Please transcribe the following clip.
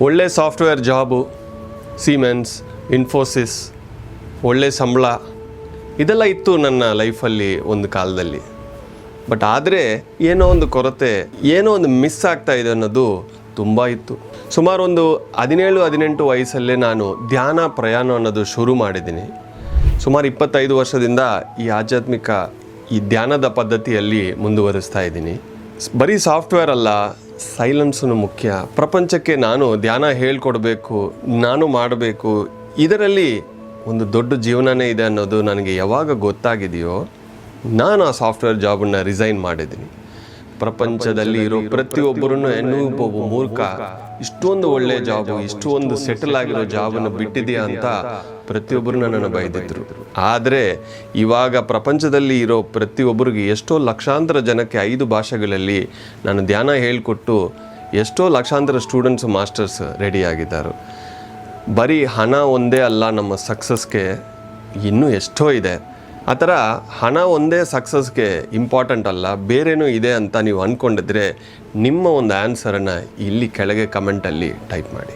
ಒಳ್ಳೆ software job, siemens, Infosys, ಒಳ್ಳೆ ಸಂಬಳ ಇದೆಲ್ಲ ಇತ್ತು ನನ್ನ ಲೈಫಲ್ಲಿ ಒಂದು ಕಾಲದಲ್ಲಿ. ಬಟ್ ಆದರೆ ಏನೋ ಒಂದು ಕೊರತೆ, ಏನೋ ಒಂದು ಮಿಸ್ ಆಗ್ತಾ ಇದೆ ಅನ್ನೋದು ತುಂಬ ಇತ್ತು. ಸುಮಾರು ಒಂದು 17-18 ವಯಸ್ಸಲ್ಲೇ ನಾನು ಧ್ಯಾನ ಪ್ರಯಾಣ ಅನ್ನೋದು ಶುರು ಮಾಡಿದ್ದೀನಿ. ಸುಮಾರು 25 ವರ್ಷದಿಂದ ಈ ಆಧ್ಯಾತ್ಮಿಕ ಈ ಧ್ಯಾನದ ಪದ್ಧತಿಯಲ್ಲಿ ಮುಂದುವರಿಸ್ತಾ ಇದ್ದೀನಿ. ಬರೀ ಸಾಫ್ಟ್ವೇರ್ ಅಲ್ಲ, ಸೈಲೆನ್ಸು ಮುಖ್ಯ. ಪ್ರಪಂಚಕ್ಕೆ ನಾನು ಧ್ಯಾನ ಹೇಳ್ಕೊಡ್ಬೇಕು, ನಾನು ಮಾಡಬೇಕು, ಇದರಲ್ಲಿ ಒಂದು ದೊಡ್ಡ ಜೀವನನೇ ಇದೆ ಅನ್ನೋದು ನನಗೆ ಯಾವಾಗ ಗೊತ್ತಾಗಿದೆಯೋ ನಾನು ಆ ಸಾಫ್ಟ್ವೇರ್ ಜಾಬನ್ನು ರಿಸೈನ್ ಮಾಡಿದ್ದೀನಿ. ಪ್ರಪಂಚದಲ್ಲಿ ಇರೋ ಪ್ರತಿಯೊಬ್ಬರನ್ನು ಒಬ್ಬ ಮೂರ್ಖ, ಇಷ್ಟೊಂದು ಒಳ್ಳೆ ಜಾಬು, ಇಷ್ಟೊಂದು ಸೆಟಲ್ ಆಗಿರೋ ಜಾಬನ್ನು ಬಿಟ್ಟಿದೆಯಾ ಅಂತ ಪ್ರತಿಯೊಬ್ಬರು ನನ್ನನ್ನು ಬೈದಿದ್ರು. ಆದರೆ ಇವಾಗ ಪ್ರಪಂಚದಲ್ಲಿ ಇರೋ ಪ್ರತಿಯೊಬ್ಬರಿಗೆ ಎಷ್ಟೋ ಲಕ್ಷಾಂತರ ಜನಕ್ಕೆ 5 ಭಾಷೆಗಳಲ್ಲಿ ನಾನು ಧ್ಯಾನ ಹೇಳಿಕೊಟ್ಟು ಎಷ್ಟೋ ಲಕ್ಷಾಂತರ ಸ್ಟೂಡೆಂಟ್ಸು ಮಾಸ್ಟರ್ಸ್ ರೆಡಿಯಾಗಿದ್ದಾರೆ. ಬರೀ ಹಣ ಒಂದೇ ಅಲ್ಲ ನಮ್ಮ ಸಕ್ಸಸ್ಗೆ, ಇನ್ನೂ ಎಷ್ಟೋ ಇದೆ. ಆ ಥರ ಹಣ ಒಂದೇ ಸಕ್ಸಸ್ಗೆ ಇಂಪಾರ್ಟೆಂಟ್ ಅಲ್ಲ, ಬೇರೇನೂ ಇದೆ ಅಂತ ನೀವು ಅಂದ್ಕೊಂಡಿದ್ರೆ ನಿಮ್ಮ ಒಂದು ಆನ್ಸರನ್ನು ಇಲ್ಲಿ ಕೆಳಗೆ ಕಮೆಂಟಲ್ಲಿ ಟೈಪ್ ಮಾಡಿ.